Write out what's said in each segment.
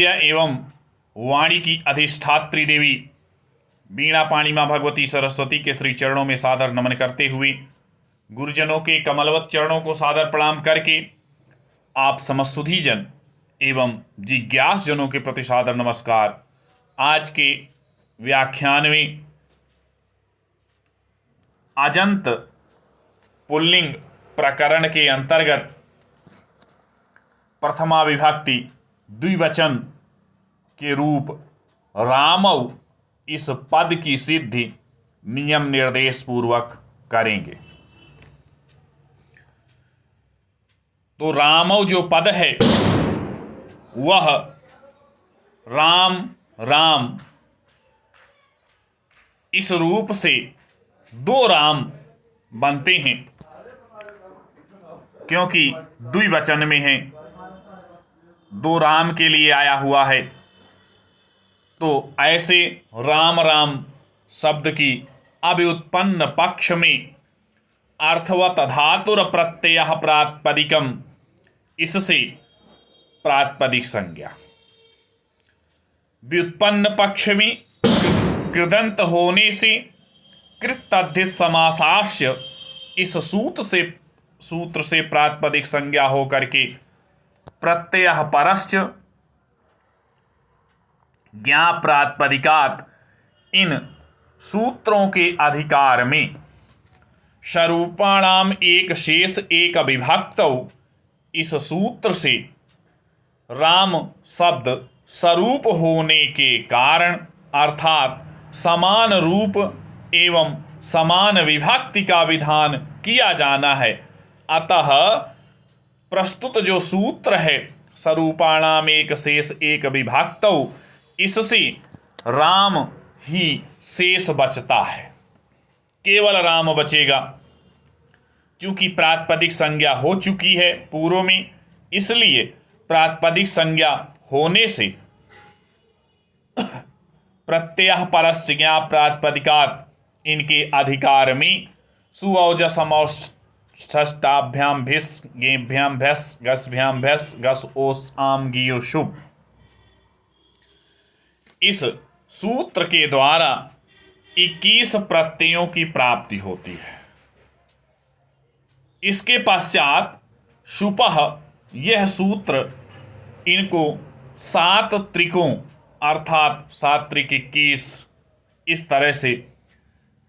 विद्या एवं वाणी की अधिष्ठात्री देवी वीणा पाणी माँ भगवती सरस्वती के श्री चरणों में सादर नमन करते हुए, गुरुजनों के कमलवत चरणों को सादर प्रणाम करके आप समस्तुधी जन एवं जिज्ञास जनों के प्रति सादर नमस्कार। आज के व्याख्यान में अजंत पुल्लिंग प्रकरण के अंतर्गत प्रथमा विभक्ति द्विवचन के रूप रामौ इस पद की सिद्धि नियम निर्देश पूर्वक करेंगे। तो रामौ जो पद है वह राम राम इस रूप से दो राम बनते हैं, क्योंकि द्विवचन में है, दो राम के लिए आया हुआ है। तो ऐसे राम राम शब्द की अव्युत्पन्न पक्ष में अर्थवत धातुर प्रत्यय प्रातिपदिकम, इससे प्रातिपदिक संज्ञा। व्युत्पन्न पक्ष में कृदंत होने से कृतधित समासास्य इस सूत्र से प्रातिपदिक संज्ञा होकर के प्रत्यय परश्च ज्ञा प्रातिपदिकात, इन सूत्रों के अधिकार में स्वरूपाणाम एक शेष एक विभक्तौ, इस सूत्र से राम शब्द स्वरूप होने के कारण अर्थात समान रूप एवं समान विभक्ति का विधान किया जाना है। अतः प्रस्तुत जो सूत्र है स्वरूपाणाम एक शेष एक विभक्तौ, इससे राम ही शेष बचता है, केवल राम बचेगा। चूंकि प्रातिपदिक संज्ञा हो चुकी है पूर्व में, इसलिए प्रातिपदिक संज्ञा होने से प्रत्यय परस्य ज्ञा प्रातिपदिकात, इनके अधिकार में सुऔज समौष्टाभ्याम भिस गेभ्याम भैस गसभ्याम भैस गस ओस आम गियो शुभ, इस सूत्र के द्वारा 21 प्रत्ययों की प्राप्ति होती है। इसके पश्चात शुपः, यह सूत्र इनको 7 त्रिकों अर्थात 7 त्रिक 21, इस तरह से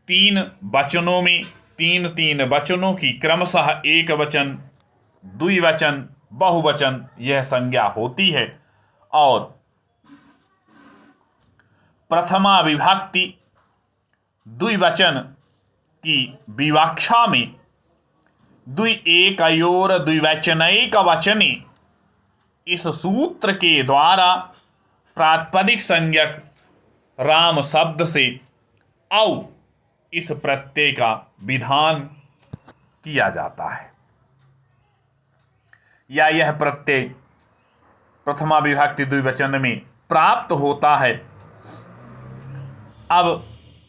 3 वचनों में 3 वचनों की क्रमशः एक वचन द्विवचन बहुवचन यह संज्ञा होती है। और प्रथमा विभक्ति द्विवचन की विवक्षा में द्विएकयोर द्विवचनैक वचने, इस सूत्र के द्वारा प्रातिपदिक संज्ञक राम शब्द से औ इस प्रत्यय का विधान किया जाता है, या यह प्रत्यय प्रथमा विभक्ति द्विवचन में प्राप्त होता है। अब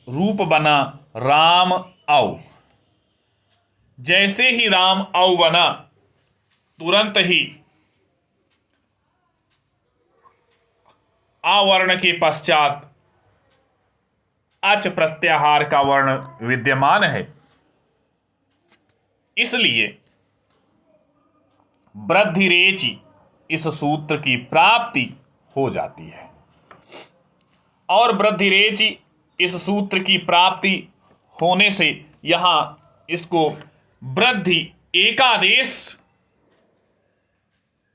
रूप बना राम औ। जैसे ही राम औ बना, तुरंत ही आवर्ण के पश्चात अच प्रत्याहार का वर्ण विद्यमान है, इसलिए वृद्धिरेचि इस सूत्र की प्राप्ति हो जाती है। और वृद्धिरेचि इस सूत्र की प्राप्ति होने से यहां इसको वृद्धि एकादेश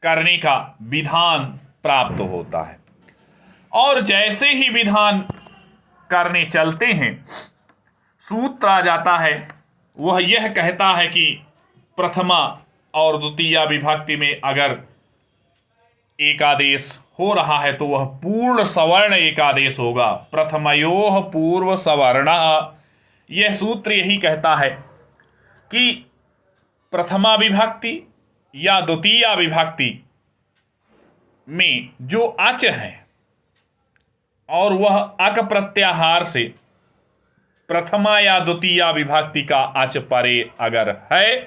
करने का विधान प्राप्त होता है। और जैसे ही विधान करने चलते हैं, सूत्र आ जाता है, वह यह कहता है कि प्रथमा और द्वितीया विभक्ति में अगर एकादेश हो रहा है तो वह पूर्ण सवर्ण एकादेश होगा। प्रथमयोः पूर्व सवर्ण, यह सूत्र यही कहता है कि प्रथमा विभक्ति या द्वितीया विभक्ति में जो अच है और वह अक प्रत्याहार से प्रथमा या द्वितीया विभक्ति का अच परे अगर है,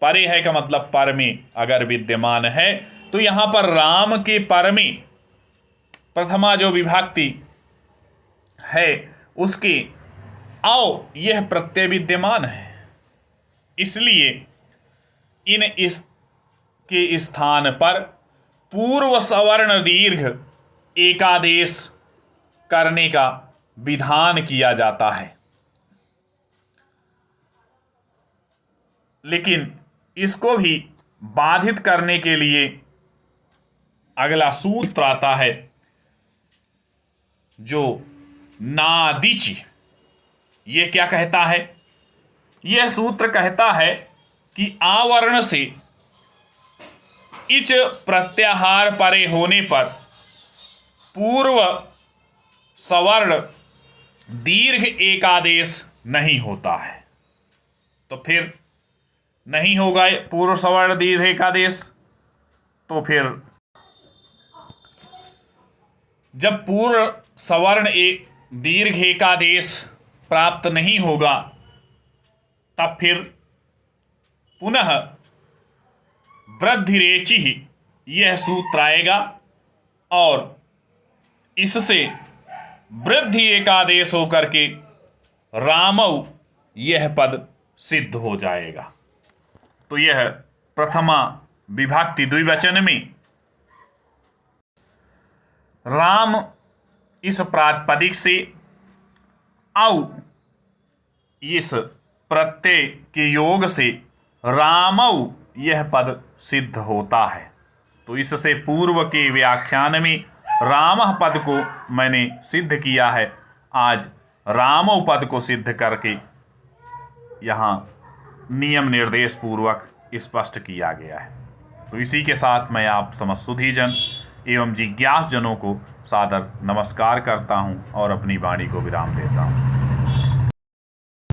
परे है का मतलब पर में अगर विद्यमान है, तो यहां पर राम के पर में प्रथमा जो विभक्ति है उसके औ यह प्रत्यय विद्यमान है, इसलिए इन इसके स्थान पर पूर्व सवर्ण दीर्घ एकादेश करने का विधान किया जाता है। लेकिन इसको भी बाधित करने के लिए अगला सूत्र आता है जो नादिच। यह क्या कहता है? यह सूत्र कहता है कि आवर्ण से इच प्रत्याहार परे होने पर पूर्व सवर्ण दीर्घ एकादेश नहीं होता है। तो फिर नहीं होगा पूर्व सवर्ण दीर्घ एकादेश, तो फिर जब पूर्व सवर्ण दीर्घ एकादेश प्राप्त नहीं होगा तब फिर पुनः वृद्धिरेचि यह सूत्र आएगा और इससे वृद्धि एकादेश होकर के रामौ यह पद सिद्ध हो जाएगा। तो यह प्रथमा विभक्ति द्विवचन में राम इस प्रातिपदिक से औ इस प्रत्यय के योग से रामौ यह पद सिद्ध होता है। तो इससे पूर्व के व्याख्यान में रामः पद को मैंने सिद्ध किया है, आज रामौ पद को सिद्ध करके यहाँ नियम निर्देश पूर्वक स्पष्ट किया गया है। तो इसी के साथ मैं आप समस्त सुधीजन एवं जिज्ञास जनों को सादर नमस्कार करता हूँ और अपनी वाणी को विराम देता हूँ।